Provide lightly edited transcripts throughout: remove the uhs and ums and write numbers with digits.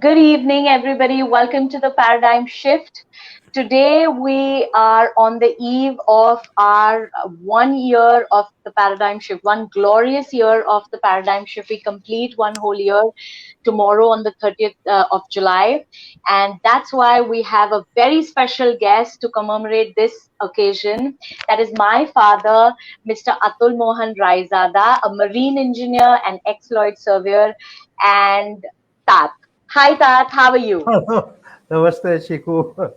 Good evening, everybody. Welcome to the Paradigm Shift. Today, we are on the eve of our 1 year of the Paradigm Shift, one glorious year of the Paradigm Shift. We complete one whole year tomorrow on the 30th of July. And that's why we have a very special guest to commemorate this occasion. That is my father, Mr. Atul Mohan Raizada, a marine engineer and ex-Lloyd surveyor, and Tat. Hi Tat, how are you? Namaste, Shiku.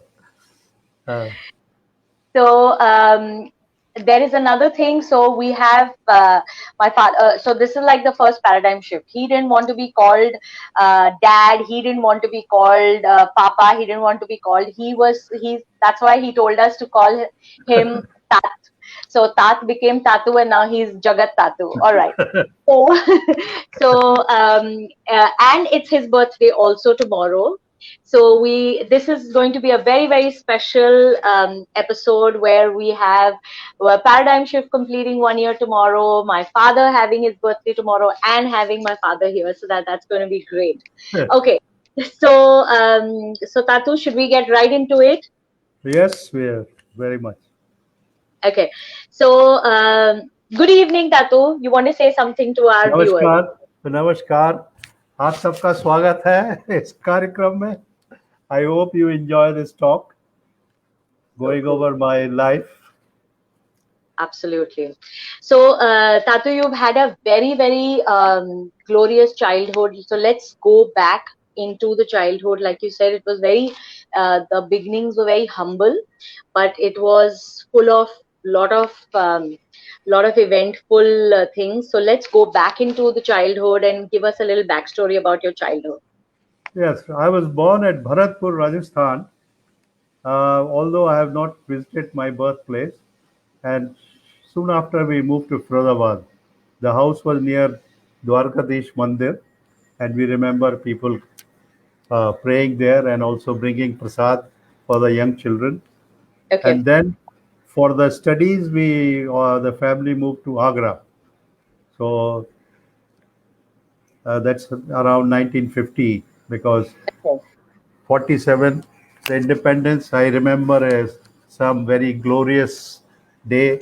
Uh, So there is another thing. So we have my father. So this is like the first paradigm shift. He didn't want to be called dad. He didn't want to be called papa. He didn't want to be called. He's. That's why he told us to call him Tat. So Tat became Tatu, and now he's Jagat Tatu. All right. So, and it's his birthday also tomorrow. So this is going to be a very, very special episode where we have Paradigm Shift completing 1 year tomorrow, my father having his birthday tomorrow, and having my father here. So that's going to be great. Okay. So Tatu, should we get right into it? yes, we are very much. Okay. So good evening, Tatu. You want to say something to our viewers? नमस्कार, नमस्कार. आप सबका स्वागत है इस कार्यक्रम में. I hope you enjoy this talk, So going cool. over my life. Absolutely. So, Tatu, you've had a very, very glorious childhood. So let's go back into the childhood. Like you said, it was the beginnings were very humble, but it was full of lot of lot of eventful things. So let's go back into the childhood and give us a little backstory about your childhood. Yes, I was born at Bharatpur, Rajasthan, although I have not visited my birthplace. And soon after, we moved to Firodabad. The house was near Dwarkadish Mandir, and we remember people praying there and also bringing prasad for the young children. Okay. And then for the studies, the family moved to Agra. So that's around 1950 because Okay. 47, the independence, I remember as some very glorious day.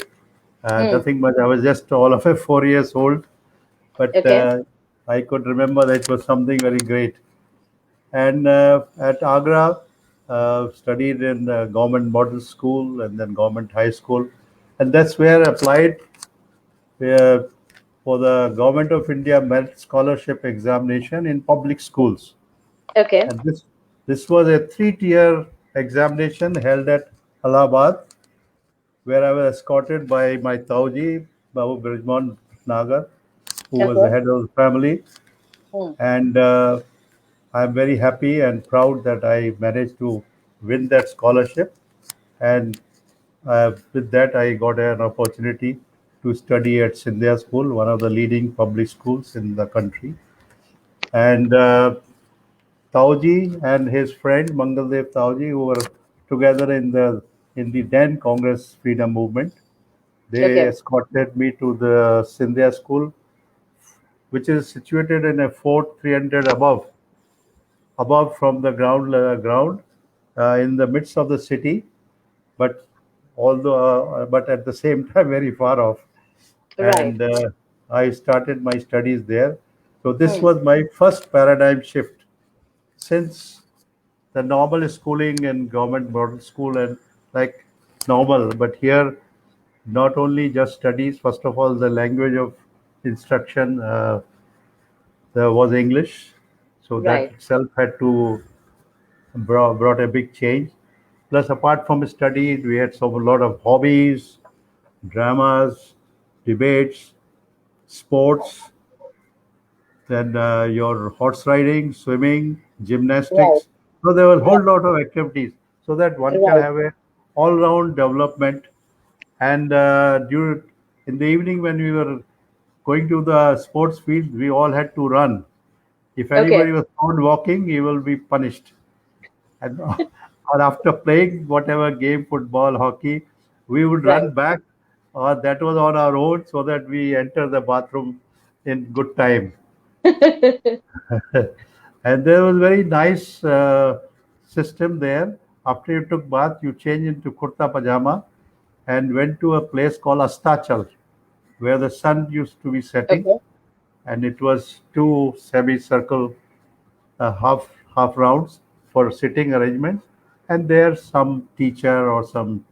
Hmm. Nothing much. I was just all of 4 years old, but Okay. I could remember that it was something very great. And at Agra, studied in government model school and then government high school, and that's where I applied uh, for the Government of India Merit Scholarship Examination in public schools. Okay. And this was a three-tier examination held at Allahabad, where I was escorted by my Tauji, Babu Birjman Nagar, who was the Okay. head of the family. Hmm. And I'm very happy and proud that I managed to win that scholarship. And with that, I got an opportunity to study at Sindhya School, one of the leading public schools in the country. And Tauji and his friend Mangaldev Tauji, who were together in the then Congress Freedom Movement, they Okay. escorted me to the Sindhya School, which is situated in a fort 300 above from the ground in the midst of the city, but but at the same time very far off. Right. And I started my studies there. So this Hmm. was my first paradigm shift since the normal schooling in government model school and like normal, but here not only just studies. First of all, the language of instruction there was English, so that Right. itself had to brought a big change. Plus, apart from study, we had a lot of hobbies, dramas, debates, sports, then your horse riding, swimming, Right. gymnastics. So there were a Right. whole lot of activities so that one can Right. have a all-round development. And in the evening when we were going to the sports field, we all had to run. If Okay. anybody was found walking, he will be punished. And or after playing whatever game, football, hockey, we would Right. run back, or that was on our own, so that we enter the bathroom in good time. And there was very nice system there. After you took bath, you changed into kurta pajama and went to a place called Astachal, where the sun used to be setting, Okay. and it was two semicircle half rounds for sitting arrangements, and there some teacher or some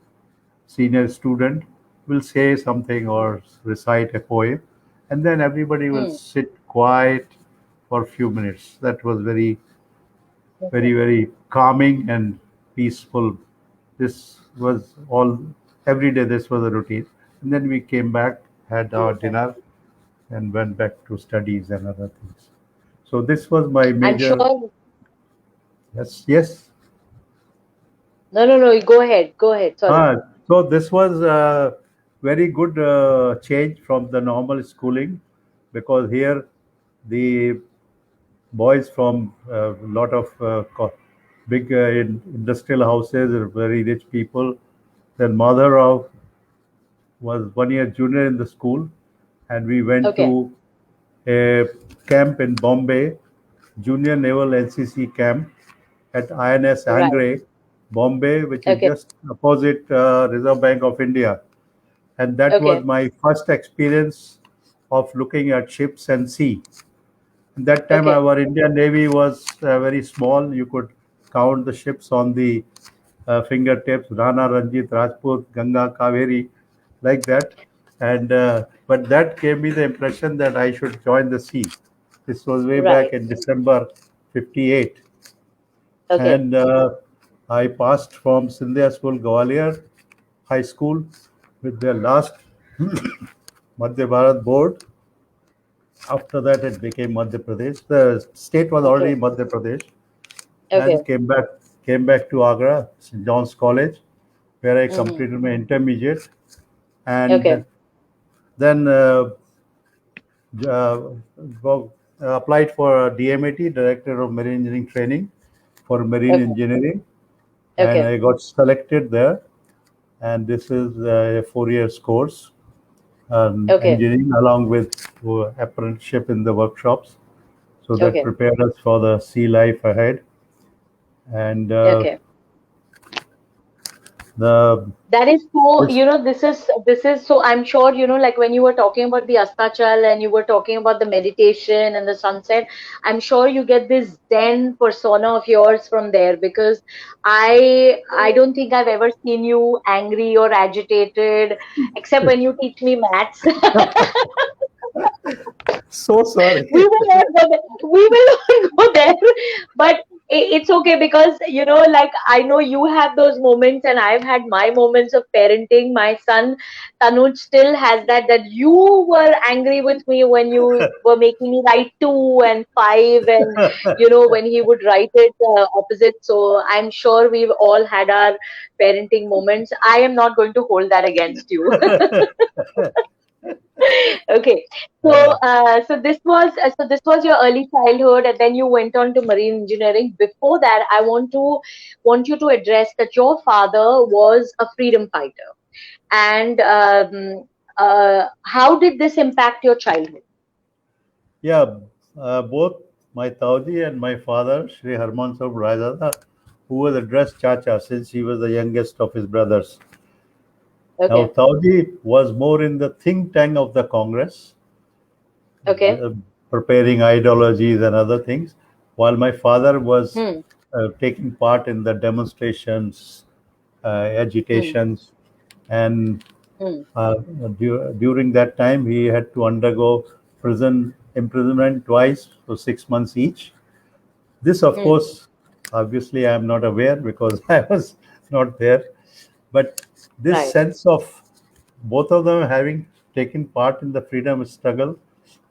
senior student will say something or recite a poem, and then everybody will Hmm. sit quiet for a few minutes. That was Okay. very calming and peaceful. This was all every day. This was a routine, and then we came back, had our Okay. dinner, and went back to studies and other things. So this was my I'm major. sure. Yes, yes. No, no, no. Go ahead. Go ahead. Sorry. So this was a very good change from the normal schooling, because here the boys from a lot of big industrial houses, very rich people. Their mother of was 1 year junior in the school, and we went Okay. to a camp in Bombay, Junior Naval NCC camp at INS Right. Angre, Bombay, which is Okay. just opposite Reserve Bank of India. And that was Okay. my first experience of looking at ships and sea. That time, Okay. our Indian Navy was very small. You could count the ships on the fingertips: Rana, Ranjit, Rajput, Ganga, Kaveri, like that. And but that gave me the impression that I should join the sea. This was way back Right. in December '58, Okay. and I passed from Sindhya School, Gwalior High School, with their last Madhya Bharat board. After that, it became Madhya Pradesh. The state was already Okay. Madhya Pradesh, and Okay. came back to Agra, St. John's College, where I Mm-hmm. completed my intermediate, Okay. and then uh, go- applied for DMAT, Director of Marine Engineering Training, for marine Okay. engineering, and Okay. I got selected there. And this is a 4 years course, Okay. engineering, along with apprenticeship in the workshops. So that Okay. prepared us for the sea life ahead. And Okay. the That is so, this this is so, I'm sure, like when you were talking about the Astachal and you were talking about the meditation and the sunset, I'm sure you get this Zen persona of yours from there, because I don't think I've ever seen you angry or agitated, except when you teach me maths. so sorry. We will not go there. We will not go there. But it's okay, because like, I know you have those moments and I've had my moments of parenting. My son Tanuj still has that you were angry with me when you were making me write 2 and 5, and when he would write it opposite. So I'm sure we've all had our parenting moments. I am not going to hold that against you. Okay. So, Uh, this was your early childhood, and then you went on to marine engineering. Before that, I want you to address that your father was a freedom fighter, and how did this impact your childhood? yeah, both my Tauji and my father, Sri Harman Sahib Raizada, who was addressed Chacha since he was the youngest of his brothers. Now, Okay. Tauji was more in the think tank of the Congress, Okay. uh, preparing ideologies and other things, while my father was Hmm. taking part in the demonstrations, Hmm. agitations, and Hmm. uh, during that time he had to undergo prison imprisonment twice for 6 months each. This, of Hmm. course, obviously, I am not aware because I was not there. But this Right. sense of both of them having taken part in the freedom struggle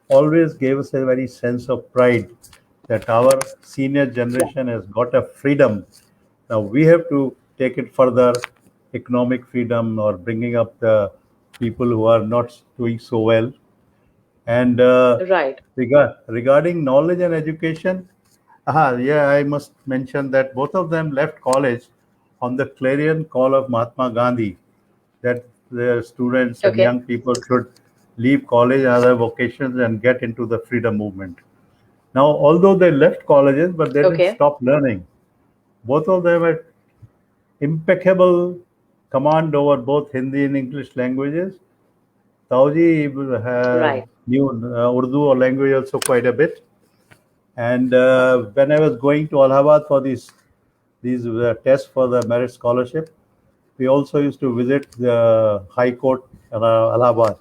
always gave us a very sense of pride that our senior Yeah. generation has got a freedom. Now we have to take it further, economic freedom or bringing up the people who are not doing so well. And Right. regarding knowledge and education, yeah, I must mention that both of them left college on the clarion call of Mahatma Gandhi, that the students and Okay. young people should leave college and other vocations and get into the freedom movement. Now, although they left colleges, but they didn't Okay. stop learning. Both of them had impeccable command over both Hindi and English languages. Tauji Right. knew Urdu or language also quite a bit. And when I was going to Allahabad for these tests for the merit scholarship, we also used to visit the High Court in Allahabad,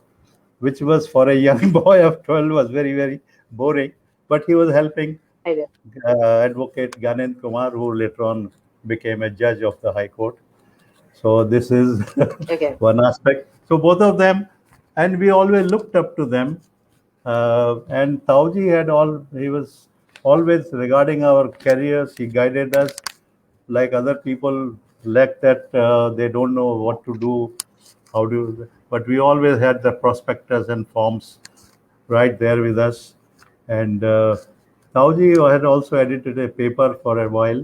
which was for a young boy of 12 was very, very boring. But he was helping I did. Advocate Ganendra Kumar, who later on became a judge of the High Court. So this is Okay. one aspect. So both of them, and we always looked up to them. And Tauji he was always regarding our careers. He guided us like other people lack that they don't know what to do, how do. But we always had the prospectus and forms right there with us. And Tauji had also edited a paper for a while,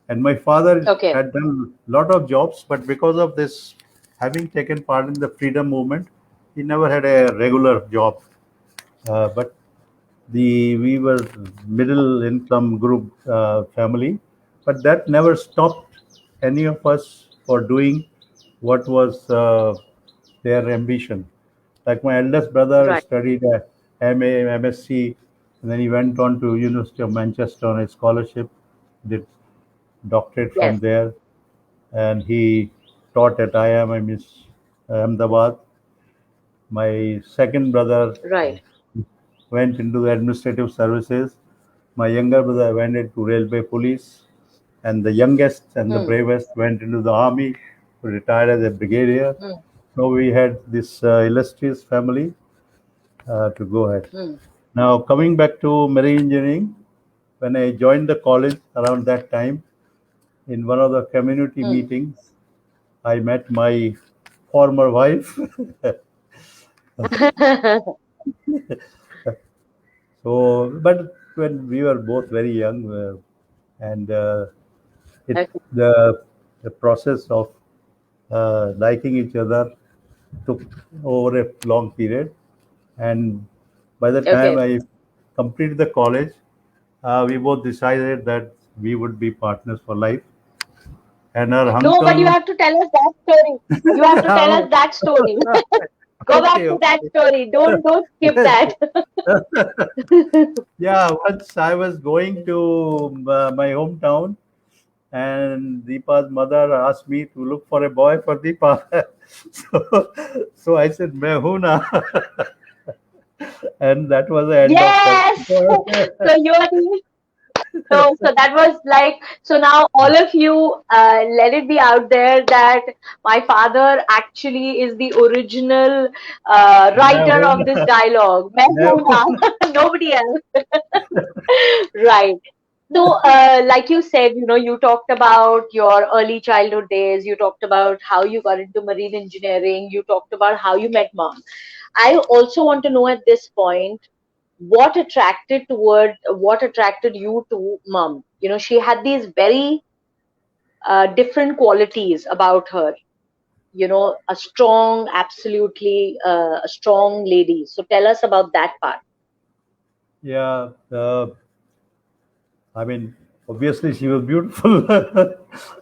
and my father Okay. had done a lot of jobs, but because of this, having taken part in the freedom movement, he never had a regular job. But we were middle income group family, but that never stopped any of us for doing what was their ambition. Like my eldest brother Right. studied MA, MSc, and then he went on to University of Manchester on a scholarship, did doctorate Yes. from there, and he taught at IIM Ahmedabad. My second brother Right. went into the administrative services. My younger brother went into railway police, and the youngest and the Hmm. bravest went into the army, retired as a brigadier. Hmm. So we had this illustrious family to go ahead. Hmm. Now, coming back to marine engineering, when I joined the college around that time, in one of the community Hmm. meetings, I met my former wife. So, but when we were both very young, and it Okay. the process of liking each other took over a long period, and by the time Okay. I completed the college, we both decided that we would be partners for life. And our No, but you uncle, have to tell us that story. You have to tell us that story. Go back okay, to that okay. story. Don't skip that. Yeah, once I was going to my hometown, and Deepa's mother asked me to look for a boy for Deepa. so I said, "मैं हूँ ना," and that was the end of that. Yes. So you are the so that was like, so now all of you, let it be out there that my father actually is the original मैं writer हूँ of this ना, dialogue. मैं मैं हूँ हूँ ना, nobody else. Right. So, like you said, you talked about your early childhood days. You talked about how you got into marine engineering. You talked about how you met mom. I also want to know at this point, what attracted you to mom? She had these very different qualities about her. A strong, absolutely a strong lady. So tell us about that part. Yeah, I mean, obviously she was beautiful,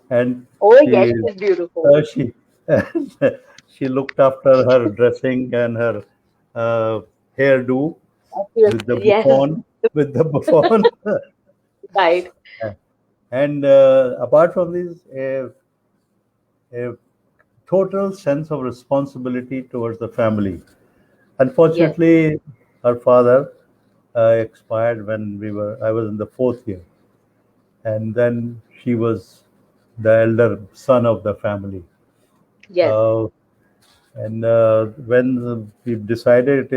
and Oh yes, she she's beautiful. she she looked after her dressing and her uh, hairdo with the Yes, buffon, with the buffon. right. And apart from this, a total sense of responsibility towards the family. Yes, Unfortunately, her father expired when I was in the fourth year, and then she was the elder son of the family. yes, Uh, and when we decided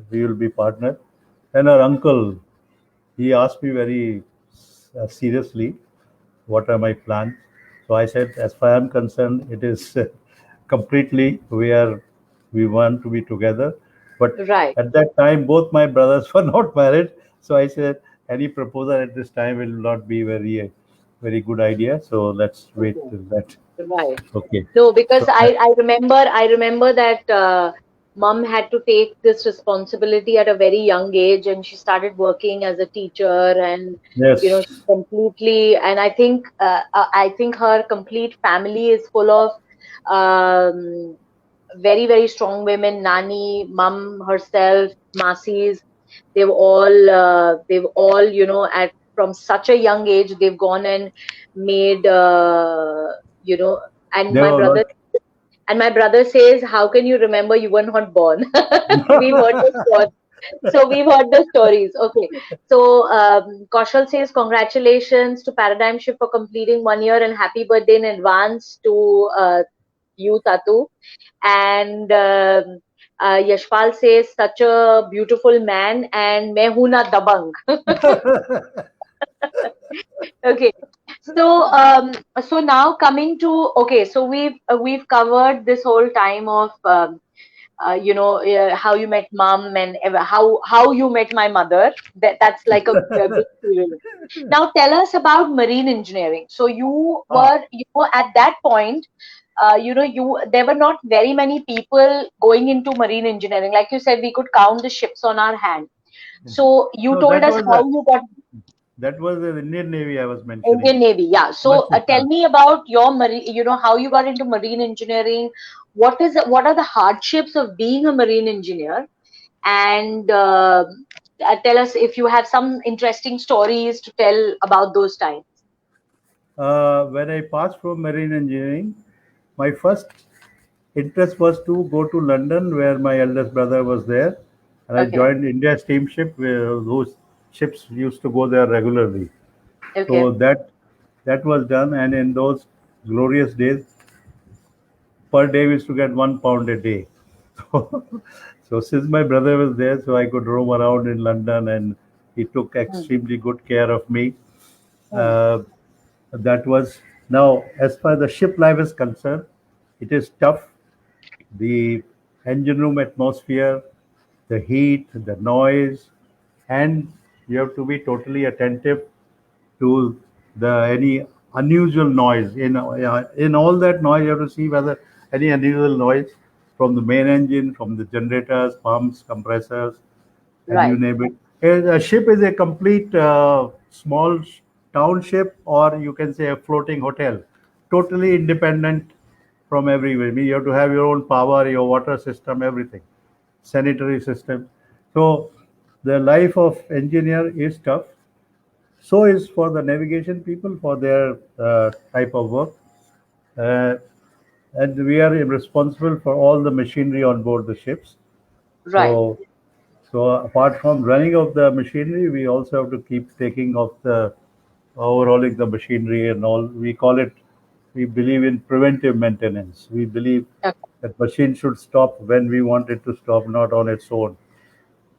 we will be partner, and her uncle, he asked me very seriously, what are my plans? So I said, as far as I'm concerned, it is completely we want to be together. But right. at that time, both my brothers were not married, so I said any proposal at this time will not be very good idea. So let's wait Okay, till that. right. Okay. No, because So I remember that mom had to take this responsibility at a very young age, and she started working as a teacher, and Yes. she completely, and I think her complete family is full of um, very, very strong women. Nani, mum herself, masis, they've all at from such a young age they've gone and made you know and They my were brother, says, how can you remember, you were not born? We've heard the story. So we've heard the stories. Okay. So Kaushal says, congratulations to Paradigm Shift for completing 1 year, and happy birthday in advance to you, Tatu. And Yashpal says, such a beautiful man, and मैं हूं ना dabang. Okay. So now coming to, okay, so we've covered this whole time of how you met mom, and how you met my mother. That's like a big serial. Now tell us about marine engineering. So you Ah, were, at that point, there were not very many people going into marine engineering. Like you said, we could count the ships on our hand. So you no, told us how you got that was the Indian Navy I was mentioning. Indian Navy. Yeah. But So tell me about your marine, how you got into marine engineering. What are the hardships of being a marine engineer? And tell us if you have some interesting stories to tell about those times. when I passed from marine engineering, my first interest was to go to London, where my eldest brother was there, and I Okay. joined India Steamship, where those ships used to go there regularly. So Okay. that was done, and in those glorious days, per day we used to get £1 a day. So since my brother was there, so I could roam around in London, and he took Hmm. extremely good care of me. Hmm. Uh, that was now, as far as the ship life is concerned, it is tough. The engine room atmosphere, the heat, the noise, and you have to be totally attentive to the any unusual noise. In all that noise, you have to see whether any unusual noise from the main engine, from the generators, pumps, compressors, and you Right. name it. A ship is a complete small township, or you can say a floating hotel, totally independent from everywhere. You have to have your own power, your water system, everything, sanitary system. So the life of engineer is tough. So is for the navigation people for their type of work. Uh, and we are responsible for all the machinery on board the ships. Right. So so apart from running of the machinery, we also have to keep taking of the overhauling the machinery and all. We call it. We believe in preventive maintenance. We believe Okay. that machine should stop when we want it to stop, not on its own.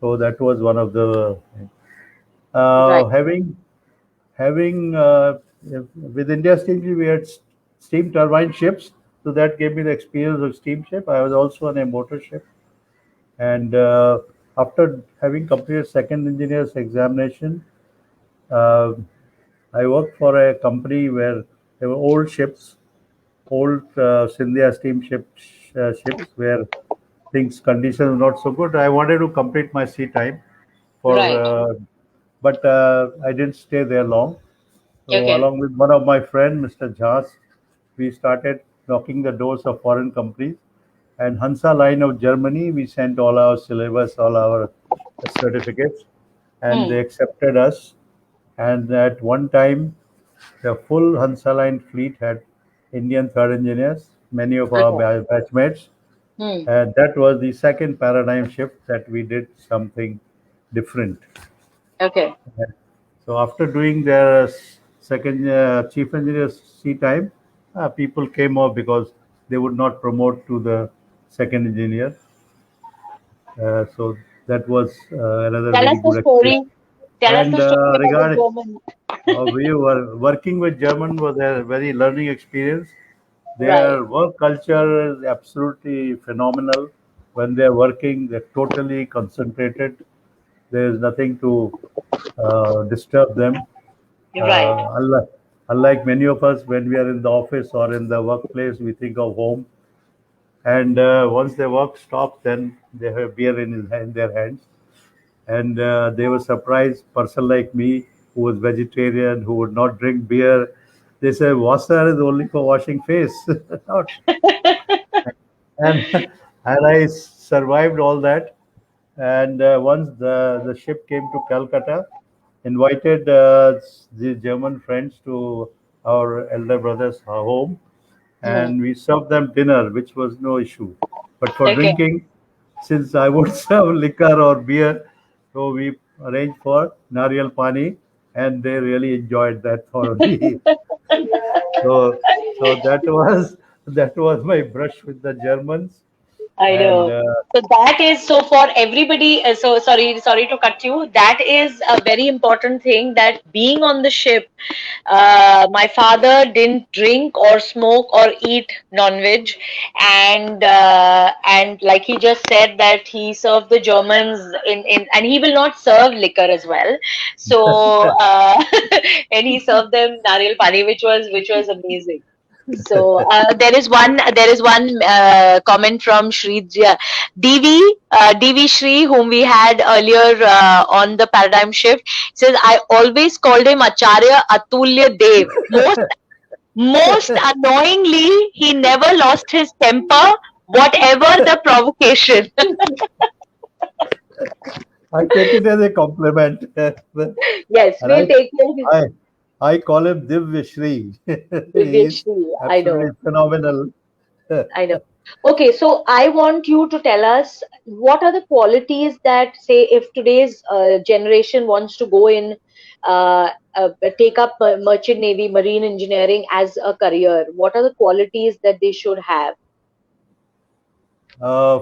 So that was one of the Right. having with India Steam, we had steam turbine ships. So that gave me the experience of steamship. I was also on a motor ship. And after having completed second engineer's examination, uh, I worked for a company where there were old ships, old Scindia steamship ships, where things conditions were not so good. I wanted to complete my sea time for, Right. but I didn't stay there long. So Okay. along with one of my friend, Mr. Jhas, we started knocking the doors of foreign companies. And Hansa Line of Germany, we sent all our syllabus, all our certificates, and Hmm. they accepted us. And at one time, the full Hansa Line fleet had Indian third engineers, many of our Okay. batchmates. Hmm. And that was the second paradigm shift that we did something different. Okay. So after doing their second chief engineer's sea time, people came off because they would not promote to the second engineer. So that was another Tell us very the good experience. story. Tell us And the story about the regarding German. we were working with German was a very learning experience. Right. Their work culture is absolutely phenomenal. When they're working, they're totally concentrated. There is nothing to disturb them. Right. Unlike many of us, when we are in the office or in the workplace, we think of home. And once the work stopped, then they have beer in their hands. And they were surprised, person like me who was vegetarian, who would not drink beer. They said, Wasser is only for washing face. and and I survived all that. And once the ship came to Calcutta, invited the German friends to our elder brother's home, Hmm. and we served them dinner, which was no issue. But for Okay. drinking, since I would serve liquor or beer, so we arranged for Nariyal Pani, and they really enjoyed that thoroughly. So, so that was my brush with the Germans, I and know. So that is so for everybody. So sorry to cut you. That is a very important thing. That being on the ship, my father didn't drink or smoke or eat non-veg, and like he just said that he served the Germans in and he will not serve liquor as well. So and he served them nariyal pani, which was amazing. So there is one comment from Shri DV Shri, whom we had earlier on the paradigm shift. Says, I always called him Acharya Atulya Dev. Most annoyingly, he never lost his temper, whatever the provocation. I take it as a compliment. And Yes, we'll I, take him. I, I call him Divya Shri. He Divya is Shri. I absolutely know. phenomenal. I know. Okay, so I want you to tell us what are the qualities that, say, if today's generation wants to go in, take up merchant navy, marine engineering as a career, what are the qualities that they should have? Uh,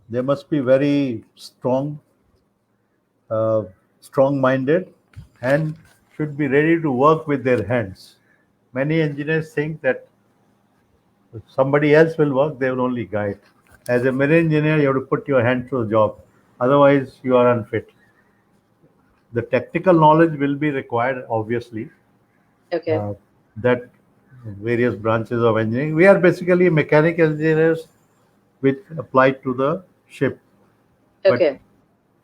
they must be very strong, uh, strong-minded, and should be ready to work with their hands. Many engineers think that if somebody else will work, they will only guide. As a marine engineer, you have to put your hand to the job. Otherwise, you are unfit. The technical knowledge will be required, obviously, Okay, uh, that various branches of engineering. We are basically mechanical engineers which apply to the ship, but okay,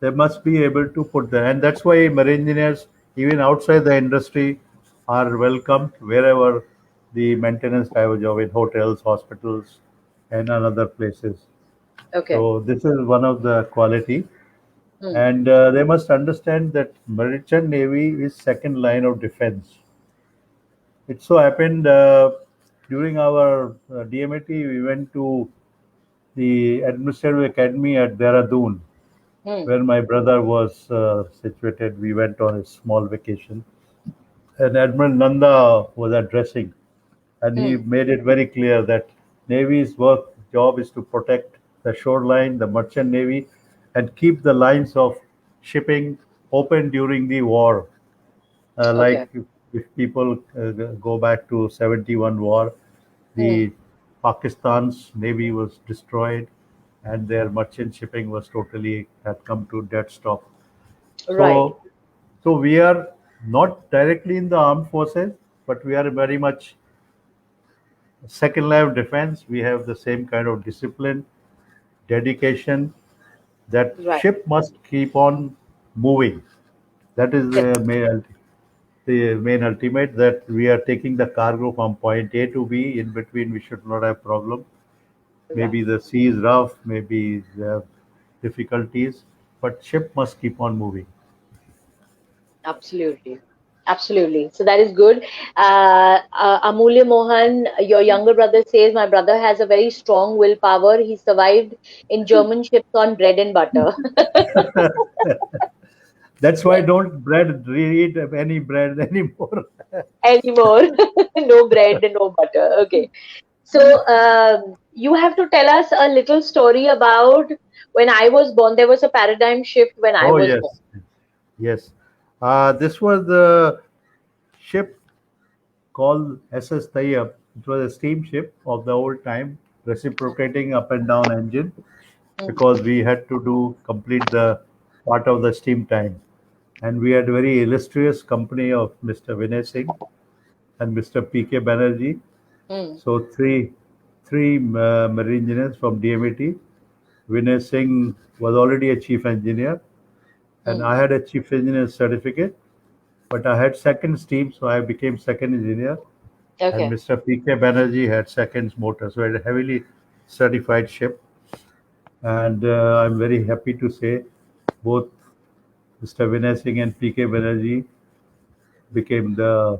they must be able to put that. And that's why marine engineers, even outside the industry, are welcomed wherever the maintenance type of job in hotels, hospitals, and other places. okay. So this is one of the quality. Hmm. And they must understand that merchant navy is second line of defense. It so happened during our DMAT, we went to the Administrative Academy at Dehradun, Hmm. where my brother was situated. We went on a small vacation, and Admiral Nanda was addressing, and he Hmm. made it very clear that Navy's work job is to protect the shoreline, the merchant navy, and keep the lines of shipping open during the war. Okay. Like if people go back to 71 war, Hmm. the Pakistan's navy was destroyed, and their merchant shipping was totally had come to dead stop. Right. So, so we are not directly in the armed forces, but we are very much second line of defense. We have the same kind of discipline, dedication. That Right. ship must keep on moving. That is the main ultimate, that we are taking the cargo from point A to B. In between, we should not have problem. Right. Maybe the sea is rough, maybe there are difficulties, but ship must keep on moving. Absolutely. Absolutely. So that is good. Amulya Mohan, your younger brother says, my brother has a very strong willpower. He survived in German ships on bread and butter. That's why I don't eat any bread anymore. Anymore. No bread, no butter. Okay. So you have to tell us a little story about when I was born. There was a paradigm shift when I Oh was born. yes, yes. This was the ship called SS Tayyab. It was a steamship of the old time, reciprocating up and down engine, Hmm. because we had to do complete the part of the steam time. And we had a very illustrious company of Mr. Vinay Singh and Mr. P.K. Banerjee. Hmm. So three marine engineers from DMAT. Vinay Singh was already a chief engineer, and Hmm. I had a chief engineer certificate, but I had second steam, so I became second engineer. And Okay. Mr. P.K. Banerjee had seconds motor, so I had a heavily certified ship. And I'm very happy to say both Mr. Vinay Singh and P.K. Banerjee became the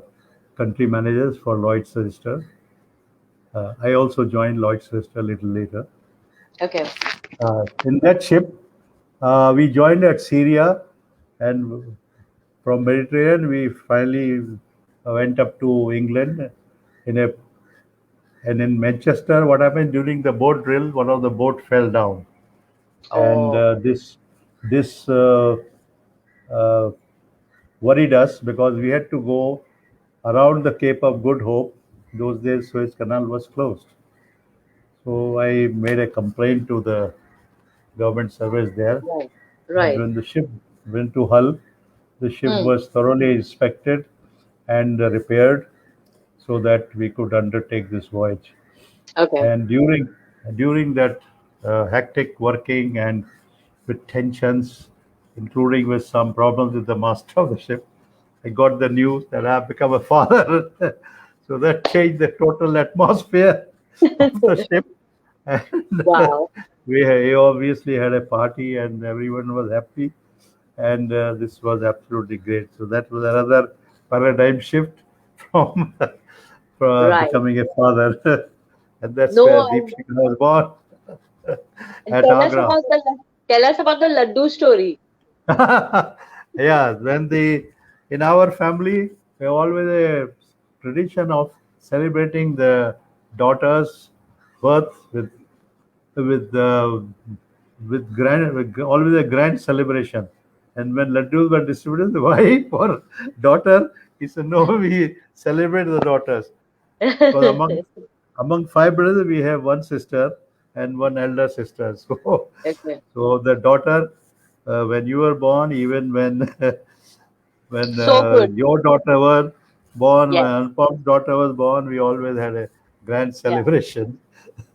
country managers for Lloyd's Register. I also joined Lloyd's Register a little later. Okay. In that ship, we joined at Syria, and from Mediterranean we finally went up to England. In a and in Manchester, what happened during the boat drill? One of the boat fell down, and Oh. this uh, worried us because we had to go around the Cape of Good Hope. Those days, Suez Canal was closed. So I made a complaint to the government service there. Right. And Right. when the ship went to Hull, the ship Hmm. was thoroughly inspected and repaired so that we could undertake this voyage. Okay. And during that hectic working and with tensions, including with some problems with the master of the ship, I got the news that I've become a father. So that changed the total atmosphere of the ship. And Wow. we obviously had a party and everyone was happy. And this was absolutely great. So that was another paradigm shift from, from Right. becoming a father. And that's where No, Deep Shikha was born and at Agra. tell us about the laddu story. Yeah, when the in our family, we always a tradition of celebrating the daughter's birth with with always a grand celebration. And when laddus were distributed, the wife or daughter, he said, "No, we celebrate the daughters." Because among five brothers, we have one sister and one elder sister. So, Okay. so the daughter, when you were born, even when when So good. your daughter was born, when Yes. Anupam's daughter was born, we always had a grand Yeah. celebration.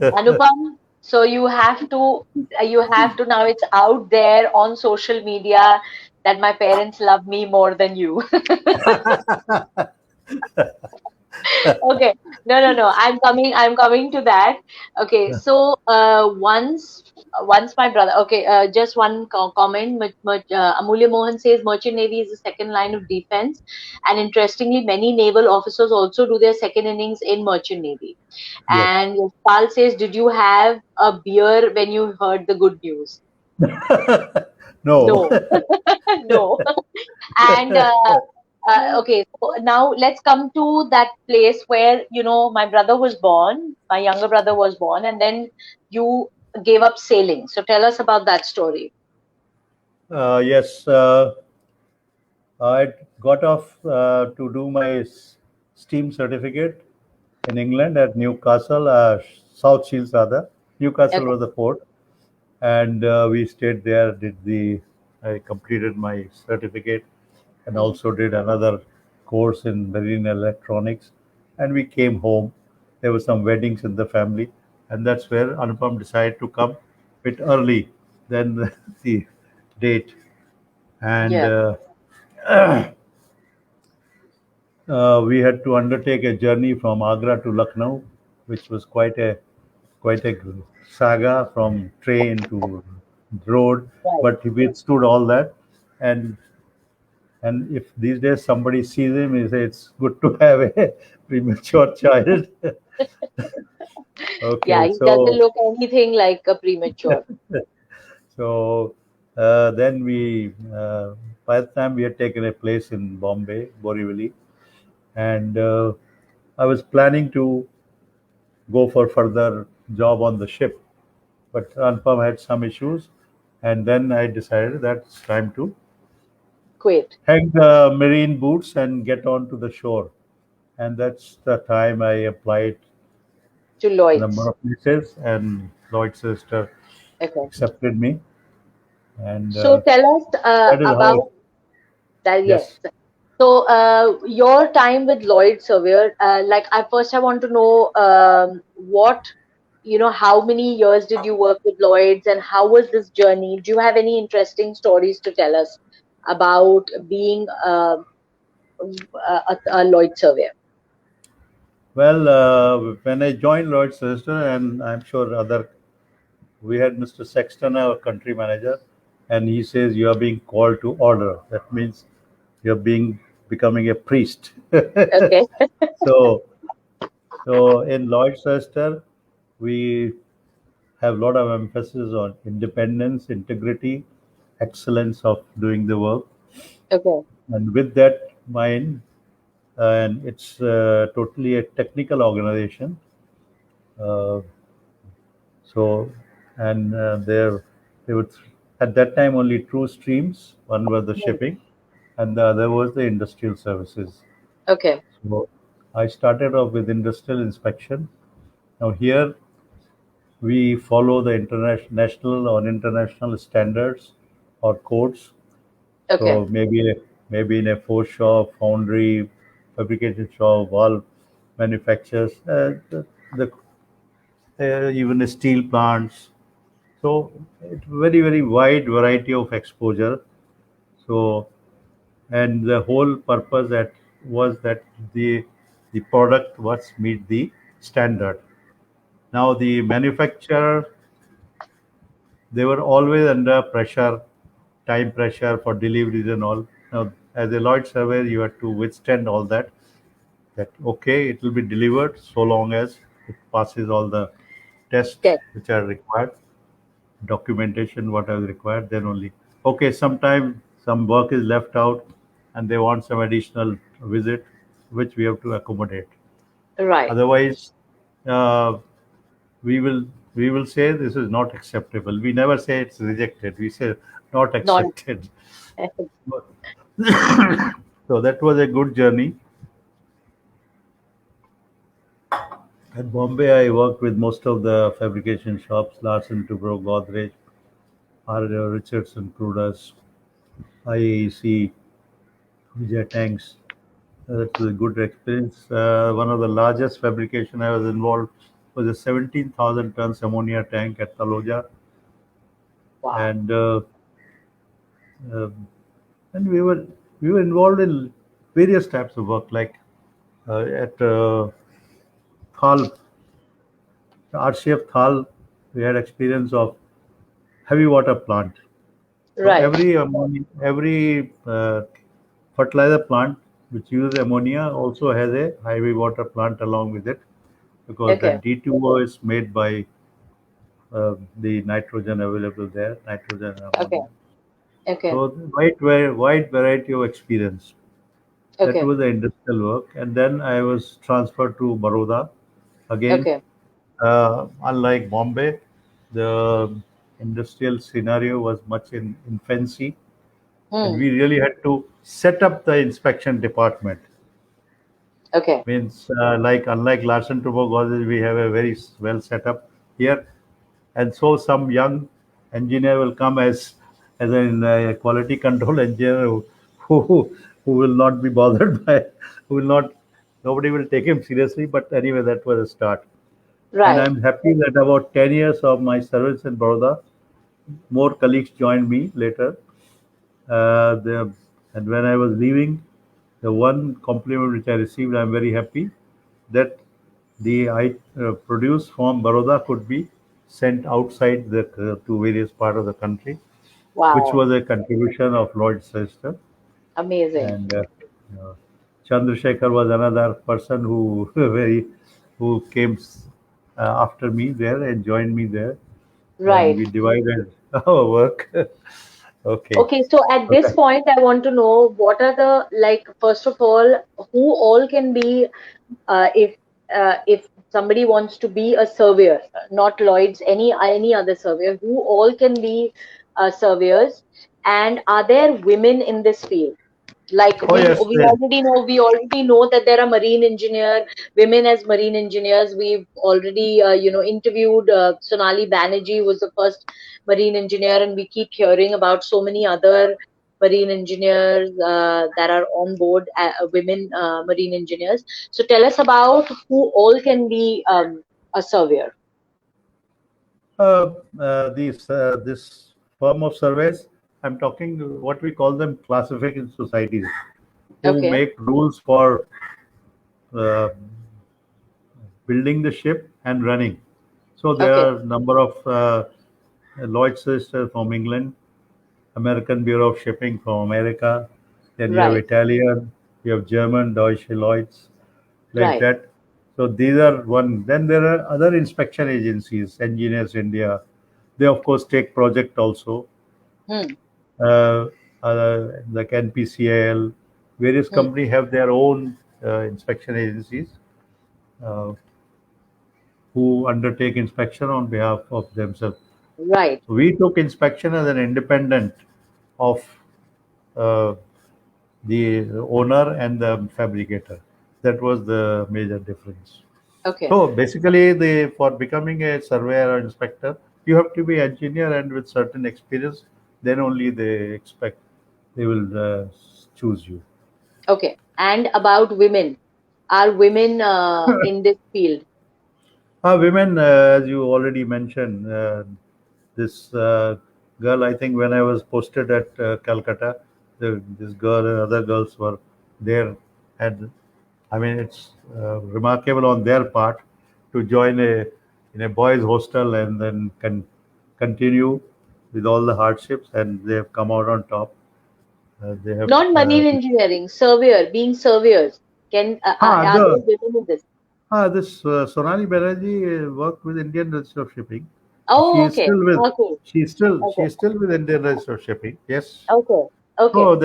Anupam, so you have to now it's out there on social media that my parents love me more than you. Okay. No, no, no. I'm coming to that. Okay. So once my brother, okay, just one comment. Amulya Mohan says Merchant Navy is the second line of defense, and interestingly, many naval officers also do their second innings in Merchant Navy. Yes. And Pal says, did you have a beer when you heard the good news? No. No, no. And okay, so now let's come to that place where, my brother was born, my younger brother was born, and then you gave up sailing. So tell us about that story. Yes. I got off to do my steam certificate in England at Newcastle, South Shields rather. Newcastle Okay. was the port, and we stayed there. I completed my certificate, and Hmm. also did another course in marine electronics, and we came home. There were some weddings in the family, and that's where Anupam decided to come a bit early than the date, and. Yeah. We had to undertake a journey from Agra to Lucknow, which was quite a saga from train to road, Right. but he withstood all that. And and if these days somebody sees him, he says it's good to have a premature child. Yeah, Okay, he doesn't so look anything like a premature. so then by the time we had taken a place in Bombay, Borivali, and I was planning to go for further job on the ship. But Anupam had some issues, and then I decided that it's time to Quit hang the marine boots and get on to the shore. And that's the time I applied to a number Lloyd's. of places, and Lloyd's sister Okay. accepted me, and So tell us that is how. about that. Yes. Yes. So, your time with Lloyd Surveyor, like I want to know what how many years did you work with Lloyd's, and how was this journey? Do you have any interesting stories to tell us about being a Lloyd surveyor? Well, when I joined Lloyd's Register, and I'm sure we had Mr. Sexton, our country manager, and he says you are being called to order. That means you're becoming a priest. Okay. so, so in Lloyd's Register, we have a lot of emphasis on independence, integrity, excellence of doing the work, Okay. and with that mind, and it's totally a technical organization. Uh, So, and there were at that time only two streams. One was the Hmm. shipping, and the other was the industrial services. Okay. So, I started off with industrial inspection. Now here we follow the international, national or international standards or codes. Okay. So maybe in a forge shop, foundry, fabrication shop, valve manufacturers, even steel plants. So it's very wide variety of exposure. So and the whole purpose that was that the product was meet the standard. Now the manufacturer, they were always under pressure, time pressure for deliveries and all. Now as a Lloyd surveyor, you have to withstand all that. That okay, it will be delivered so long as it passes all the tests Okay. which are required, documentation whatever required, then only okay, sometimes some work is left out and they want some additional visit which we have to accommodate. Right. Otherwise uh, we will we will say this is not acceptable. We never say it's rejected, we say not Not. accepted. So that was a good journey. At Bombay I worked with most of the fabrication shops, Larsen Tubro, Godrej, R. Richardson, Crudas, IAC, Vijay tanks. That was a good experience. One of the largest fabrication I was involved was a 17,000 tons ammonia tank at Taloja, Wow. and um and we were involved in various types of work, like at Thal, RCF Thal, we had experience of heavy water plant. So Right. every fertilizer plant which uses ammonia also has a heavy water plant along with it, because Okay. that D2O is made by the nitrogen available there, nitrogen and Okay. ammonia. Okay. So wide variety of experience. That Okay. was the industrial work, and then I was transferred to Baroda. Again, Okay. unlike Bombay, the industrial scenario was much in infancy, and Hmm. we really had to set up the inspection department. Okay. Means like unlike Larsen Toubro Gauges, we have a very well set up here, and so some young engineer will come as a quality control engineer who will not be bothered by, who will not, nobody will take him seriously. But anyway, that was a start, and Right. I'm happy that about 10 years of my service in Baroda, more colleagues joined me later. Uh, the, and when I was leaving, the one compliment which I received, I'm very happy that the I produce from Baroda could be sent outside to various part of the country, which Wow. was a contribution of Lloyd's sister. Amazing. And uh, Chandrasekhar was another person who who came after me there and joined me there, and Right. we divided our work. Okay. Okay, so at this Okay. point, I want to know what are the, like, first of all, who all can be, if somebody wants to be a surveyor, not Lloyd's, any other surveyor, who all can be surveyors, and are there women in this field? Like Oh yes, we already know that there are marine engineer women as marine engineers. We've already interviewed Sonali Banerjee was the first marine engineer, and we keep hearing about so many other marine engineers that are on board, women marine engineers. So tell us about who all can be a surveyor. This firm of surveys, I'm talking what we call them classification societies, who Okay. make rules for uh, building the ship and running. So there Okay. are a number of Lloyd's Sisters from England, American Bureau of Shipping from America. Then you have Right. Italian, you have German, Deutsche Lloyds, like Right. that. So these are one. Then there are other inspection agencies, Engineers India. They of course take project also, Hmm. uh, like NPCL. Various Hmm. companies have their own inspection agencies uh, who undertake inspection on behalf of themselves. Right. We took inspection as an independent of uh, the owner and the fabricator. That was the major difference. Okay. So basically, for becoming a surveyor or inspector, you have to be engineer and with certain experience. Then only they will choose you. Okay. And about women. Are women in this field? Women, as you already mentioned, this girl. I think when I was posted at Calcutta, this girl and other girls were there, and I mean it's remarkable on their part to join a in a boys' hostel and then continue with all the hardships, and they have come out on top. They have. Not marine engineering, surveyor, being surveyors. Are there The women in this? This Sonali Banerjee worked with Indian Register of Shipping. She Oh, is okay. still with Okay. she Okay. is still with Indian Register of Shipping. Yes. Okay. Okay. So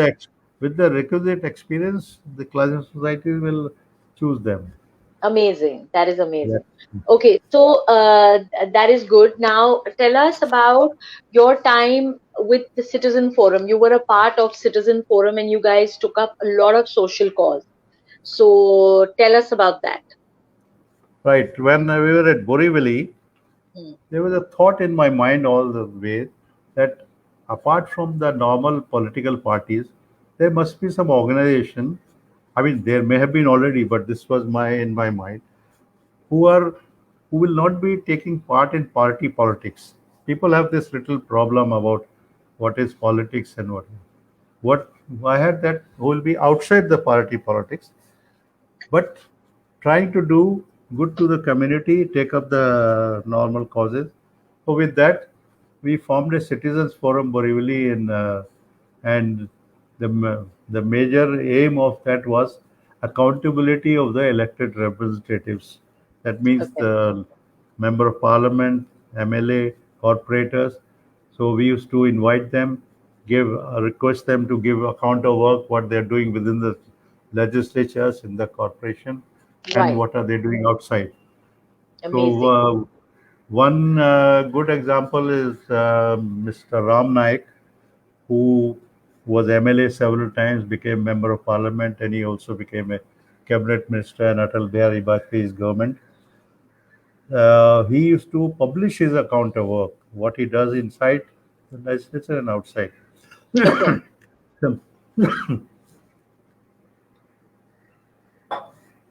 with the requisite experience, the classic society will choose them. Amazing. That is Yeah. amazing. Okay, so that is good. Now, tell us about your time with the Citizen Forum. You were a part of Citizen Forum and you guys took up a lot of social cause. So, tell us about that. Right. When we were at Borivali, Hmm. there was a thought in my mind all the way that apart from the normal political parties, there must be some organization. I mean, there may have been already, but this was my in my mind who are who will not be taking part in party politics. People have this little problem about what is politics and what I had that who will be outside the party politics, but trying to do good to the community, take up the normal causes. So with that, we formed a citizens forum Borivali and the major aim of that was accountability of the elected representatives. That means Okay. the member of parliament, MLA, corporators. So we used to invite them, give request them to give account of work, what they're doing within the legislatures in the corporation, and Right. what are they doing outside. So Amazing. one good example is Mr. Ram Naik, who was MLA several times, became member of parliament, and he also became a cabinet minister in Atal Bihari Vajpayee's government. He used to publish his account of work, what he does inside the legislature and outside. Okay.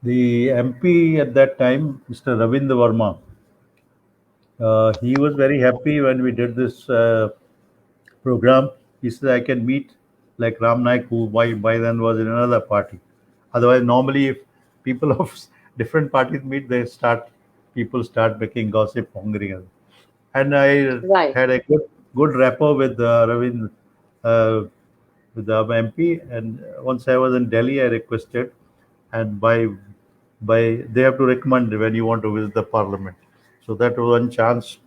The MP at that time, Mr. Ravindra Verma, he was very happy when we did this program. He said, I can meet like Ram Naik, who by then was in another party. Otherwise, normally, if people of different parties meet, people start making gossip, mongering. And I Right. had a good rapport with uh, with the MP. And once I was in Delhi, I requested, and by they have to recommend when you want to visit the parliament. So that was one chance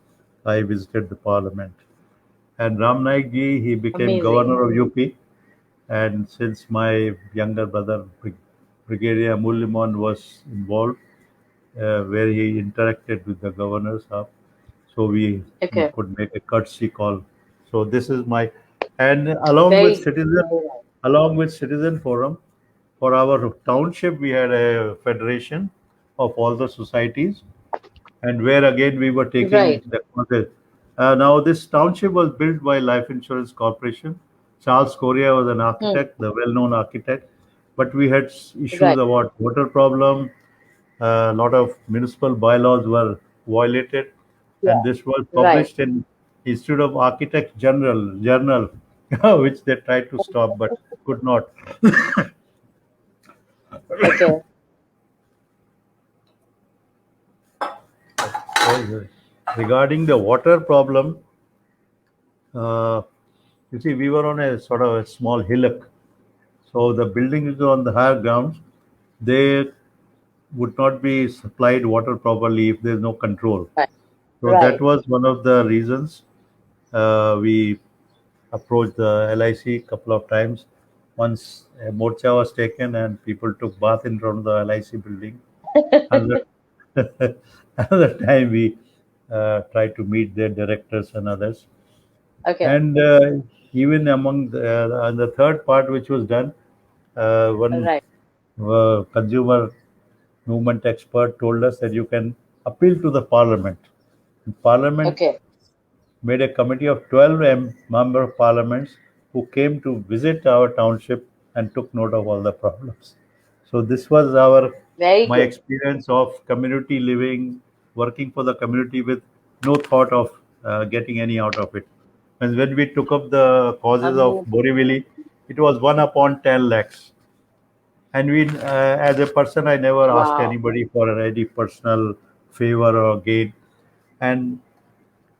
I visited the parliament. And Ram Naik ji, he became Amazing. governor of UP. And since my younger brother, Brigadier Mullimon, was involved, where he interacted with the governors, so we Okay. could make a courtesy call. So this is my and along with Very, citizen very nice. along with citizen forum for our township, we had a federation of all the societies, and where again we were taking Right. the causes. Now this township was built by Life Insurance Corporation. Charles Correa was an Hmm. architect, the well-known architect, but we had issues Right. about water problem. A lot of municipal bylaws were violated. and Yeah. this was Right. published in Institute of Architects General Journal, which they tried to stop but could not. Okay. Regarding the water problem, uh, you see, we were on a sort of a small hillock, so the buildings on the higher grounds, they would not be supplied water properly if there's no control. Right. So that Right. was one of the reasons we approached the LIC a couple of times. Once a morcha was taken and people took bath in front of the LIC building. Another, another time we tried to meet their directors and others. Okay. And even among and the third part which was done, one Right. consumer movement expert told us that you can appeal to the parliament. Parliament Okay. made a committee of 12 member of parliaments who came to visit our township and took note of all the problems. So this was our Very my good. experience of community living, working for the community with no thought of getting any out of it. And when we took up the causes of Amazing. Borivali, it was 1 upon 10 lakhs. And we, as a person, I never asked Wow. anybody for any personal favor or gain. And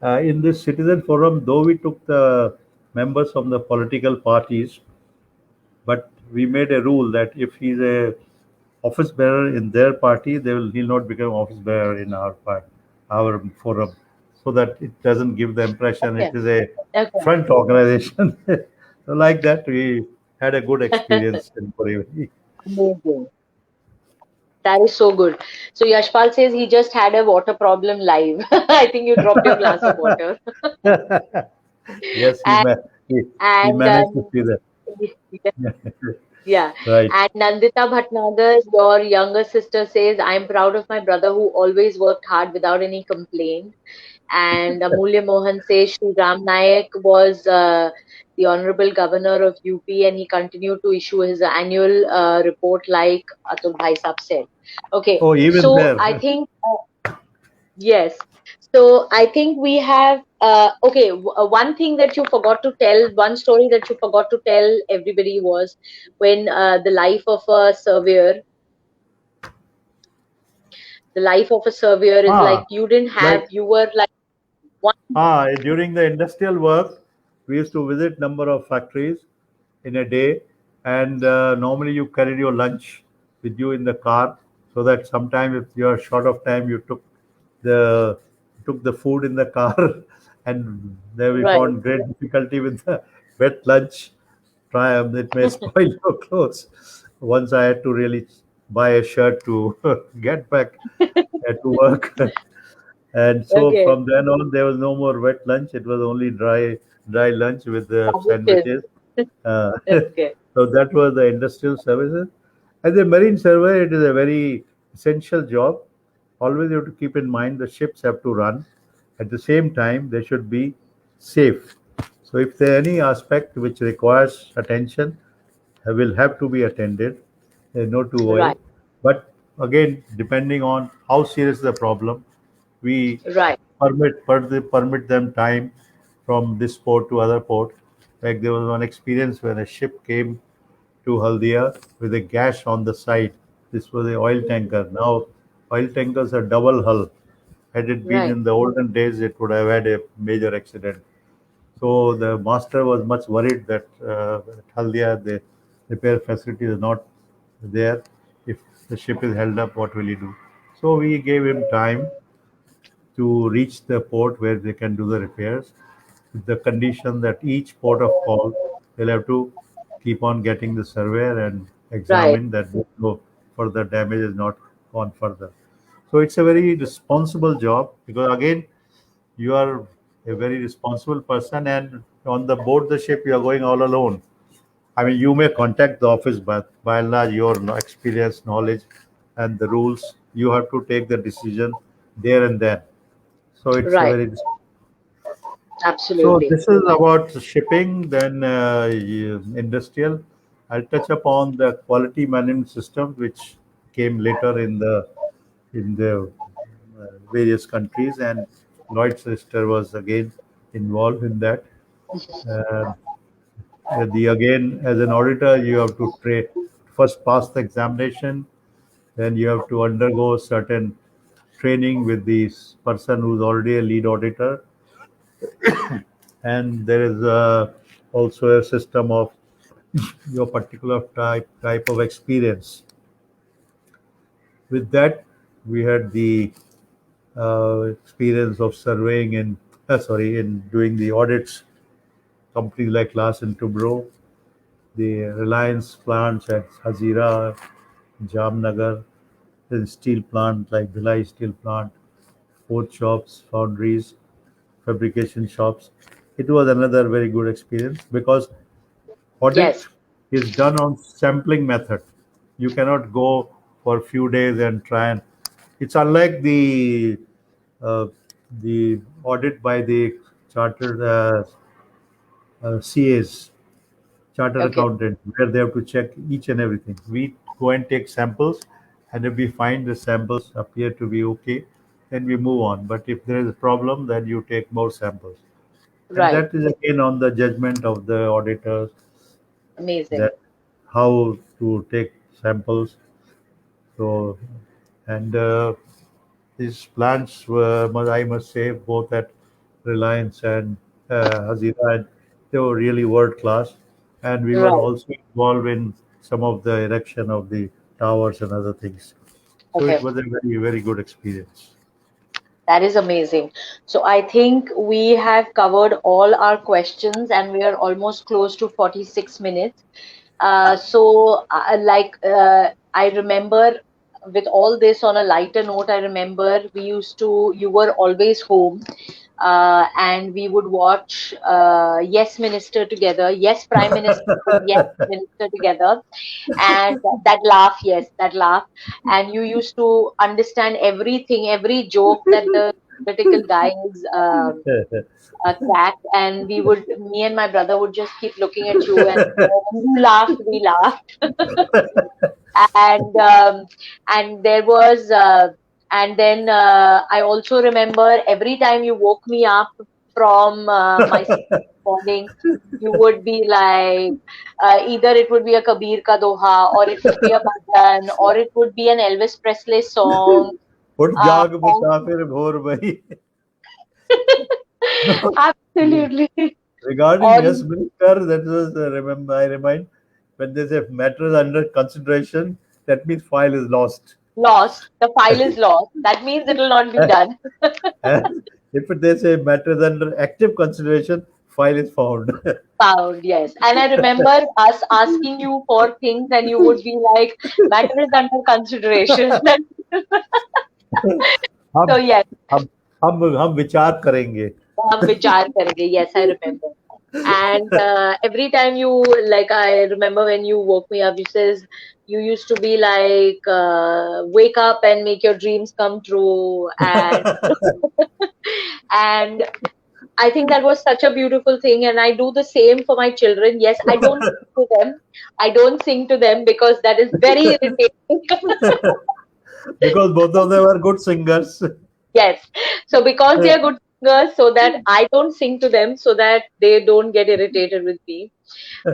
in this citizen forum, though we took the members from the political parties, but we made a rule that if he's a office bearer in their party, he'll not become office bearer in our forum, so that it doesn't give the impression it Okay. is a Okay. front organization. So like that, we had a good experience in Borivali. Amazing. That is so good. So Yashpal says he just had a water problem live. I think you dropped your glass of water. Yes, And he and managed to see that. yeah. Right. And Nandita Bhatnagar, your younger sister, says, I'm proud of my brother who always worked hard without any complaint. And Amulya Mohan says Shri Ram Nayak was the Honorable Governor of UP and he continued to issue his annual report like Atul Bhai Sahab said. Okay, Oh, even so there. I think, yes. So I think we have, okay, one thing that you forgot to tell, one story that you forgot to tell everybody was when the life of a surveyor, the life of a surveyor is like Ah, you didn't have, like you were like one, during the industrial work, we used to visit number of factories in a day, and normally you carried your lunch with you in the car, so that sometime if you are short of time, you the took the food in the car, and there we right. found great difficulty with the wet lunch. Try it may spoil your clothes. Once I had to really buy a shirt to get back to work. And so Okay. from then on, there was no more wet lunch. It was only dry lunch with the Sandwiches. sandwiches. Uh, Okay. so that was the industrial services. As a marine surveyor, it is a very essential job. Always you have to keep in mind the ships have to run. At the same time, they should be safe. So if there any aspect which requires attention, will have to be attended. There's no two way. Right. But again, depending on how serious the problem, we Right. permit them time from this port to other port. Like there was one experience when a ship came to Haldia with a gash on the side. This was a oil tanker. Now oil tankers are double hull. Had it been Right. in the olden days, it would have had a major accident. So the master was much worried that at Haldia the repair facility is not there. If the ship is held up, what will he do? So we gave him time to reach the port where they can do the repairs, with the condition that each port of call they'll have to keep on getting the surveyor and Right. examine that no further damage is not gone further. So it's a very responsible job, because again you are a very responsible person, and on the board the ship you are going all alone. I mean, you may contact the office, but by and large, your experience, knowledge, and the rules, you have to take the decision there and then. So it's a Right. very. So Absolutely. this is about shipping, then industrial. I'll touch upon the quality management system, which came later in the various countries, and Lloyd's sister was again involved in that. Uh, the again as an auditor, you have to first pass the examination, then you have to undergo certain training with this person who's already a lead auditor, and there is also a system of your particular type of experience. With that, we had the experience of surveying in doing the audits, companies like Larsen Tubro, the Reliance plants at Hazira, Jamnagar, the steel plant like Bhilai Steel Plant, port shops, foundries, fabrication shops. It was another very good experience because audit Yes. is done on sampling method. You cannot go for a few days and try and. It's unlike uh, the audit by the chartered CAs, chartered Okay. accountant, where they have to check each and everything. We go and take samples, and if we find the samples appear to be okay, then we move on. But if there is a problem, then you take more samples. And Right. that is again on the judgment of the auditors Amazing. that how to take samples. So, and these plants were, I must say, both at Reliance and Hazira, and they were really world class. And we were Right. also involved in some of the erection of the towers and other things. So it Okay. was a very, very good experience. That is amazing. So I think we have covered all our questions and we are almost close to 46 minutes. I remember with all this on a lighter note, I remember you were always home, and we would watch Yes Minister together, Yes Prime Minister, and Yes Minister together, and that laugh, yes, that laugh, and you used to understand everything, every joke that the political guys cracked, and me and my brother would just keep looking at you, and when you laughed, we laughed, and there was and then I also remember every time you woke me up from my sleep morning, you would be like, either it would be a Kabir ka doha, or it would be a bhajan, or it would be an Elvis Presley song. उठ Uh, जाग मुसाफिर भोर भई. No, Absolutely. regarding On Yes Minister, that was remember I remind when there's a matter is under consideration, that means file is lost. lost. The file is lost. That means it will not be done. And if there's a matter is under active consideration, file is found. Found, yes. And I remember us asking you for things, and you would be like, matter is under consideration. So, हम yes, हम हम विचार करेंगे. हम विचार करेंगे. Yes, I remember. And every time I remember when you woke me up, you used to be like, wake up and make your dreams come true. And I think that was such a beautiful thing. And I do the same for my children. Yes, I don't sing to them. I don't sing to them because that is very irritating. Because both of them are good singers. Yes. So because they are good singers, so that I don't sing to them, so that they don't get irritated with me.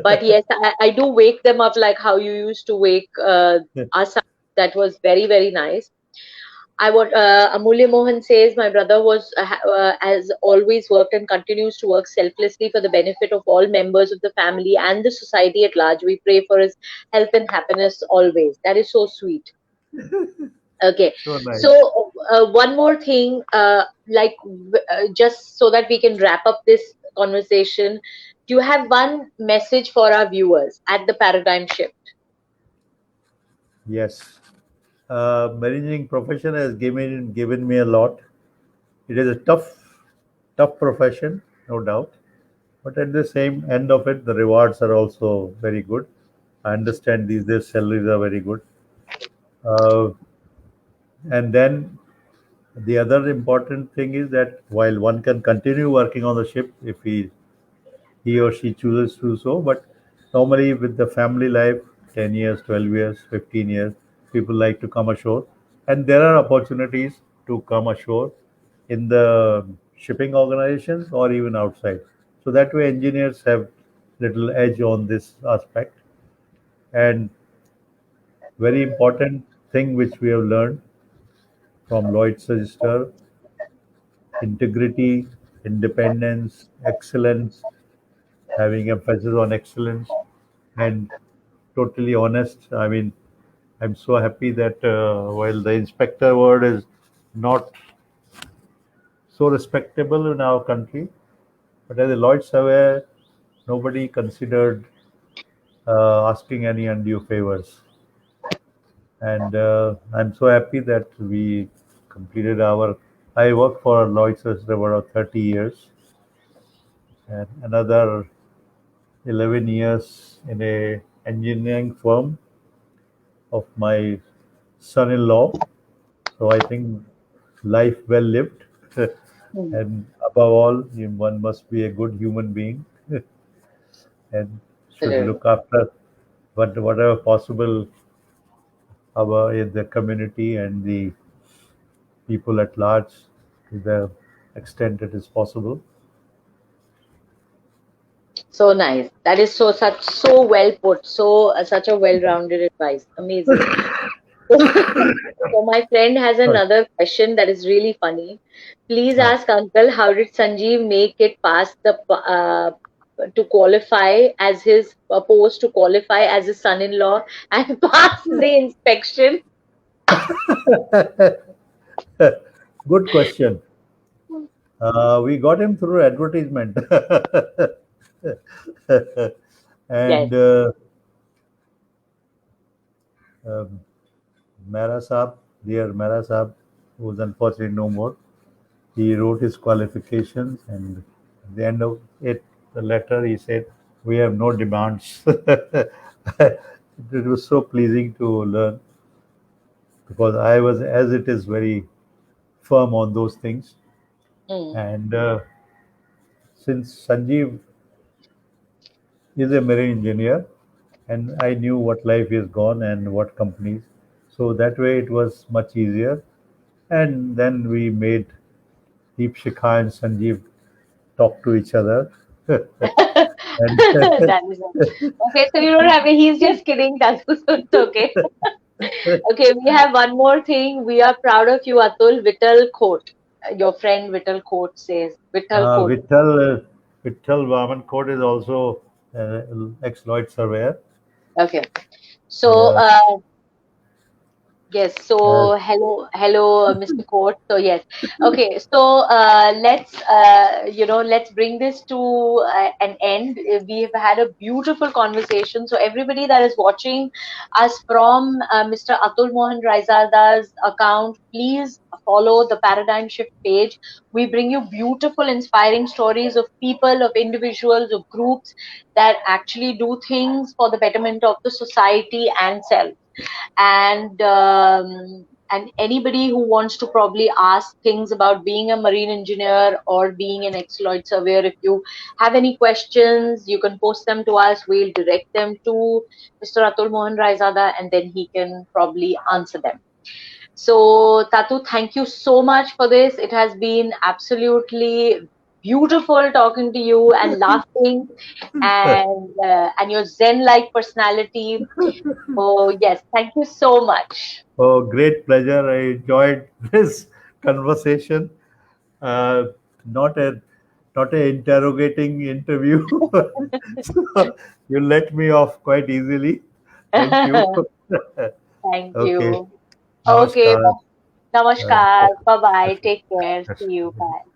But yes, I do wake them up like how you used to wake us up. That was very, very nice. Amulya Mohan says, my brother has always worked and continues to work selflessly for the benefit of all members of the family and the society at large. We pray for his health and happiness always. That is so sweet. Okay, So nice. so one more thing, just so that we can wrap up this conversation, do you have one message for our viewers at the paradigm shift? Yes. Managing profession has given me a lot. It is a tough profession, no doubt. But at the same end of it, the rewards are also very good. I understand these days salaries are very good. Uh, and then the other important thing is that while one can continue working on the ship if he or she chooses to do so, but normally with the family life, 10 years, 12 years, 15 years, people like to come ashore. And there are opportunities to come ashore in the shipping organizations or even outside. So that way, engineers have little edge on this aspect. And very important thing which we have learned from Lloyd's Register: integrity, independence, excellence, having emphasis on excellence, and totally honest. I mean, I'm so happy that while the inspector word is not so respectable in our country, but as a Lloyd surveyor, nobody considered asking any undue favors. And I'm so happy that we completed our. I worked for Lloyd's for about 30 years, and another 11 years in a engineering firm of my son-in-law. So I think life well lived, Hmm. and above all, one must be a good human being and should Absolutely. look after whatever possible our in the community and the people at large to the extent it is possible. So nice. That is so well put. So such a well-rounded advice. Amazing. So my friend has Sorry. another question that is really funny. Please Uh, ask Uncle, how did Sanjeev make it past the to qualify as his post to qualify as his son-in-law and pass the inspection? Good question. We got him through advertisement. Yes. And um, Mehra Saab, dear Mehra Saab, who is unfortunately no more, he wrote his qualifications, and at the end of it, the letter, he said, "We have no demands." It was so pleasing to learn because I was, as it is, very firm on those things. Hmm. And since Sanjeev is a marine engineer, and I knew what life is gone and what companies. So that way it was much easier. And then we made Deep Shikha and Sanjeev talk to each other. And That is okay. So you don't have it. He's just kidding. That's so it's okay. Okay, we have one more thing. We are proud of you, Atul. Vittal quote. Your friend Vittal quote says, Vittal quote. Vittal Vaman is also ex-Lloyd surveyor. Okay. So, Yeah. yes. Uh, So, hello, Mr. Court. So, yes. Okay. So, let's, let's bring this to an end. We've had a beautiful conversation. So, everybody that is watching us from Mr. Atul Mohan Raizada's account, please follow the Paradigm Shift page. We bring you beautiful, inspiring stories of people, of individuals, of groups that actually do things for the betterment of the society and self. And anybody who wants to probably ask things about being a marine engineer or being an ex-Lloyd surveyor, if you have any questions, you can post them to us. We'll direct them to Mr. Atul Mohan Raizada, and then he can probably answer them. So, Tatu, thank you so much for this. It has been absolutely beautiful talking to you and laughing, and your Zen-like personality. Oh, yes. Thank you so much. oh, great pleasure. I enjoyed this conversation. Uh, not a not a interrogating interview. So you let me off quite easily. Thank you. Thank Okay. you. Okay. Namaskar. Namaskar. Okay. Bye bye. Take care. See you. Bye.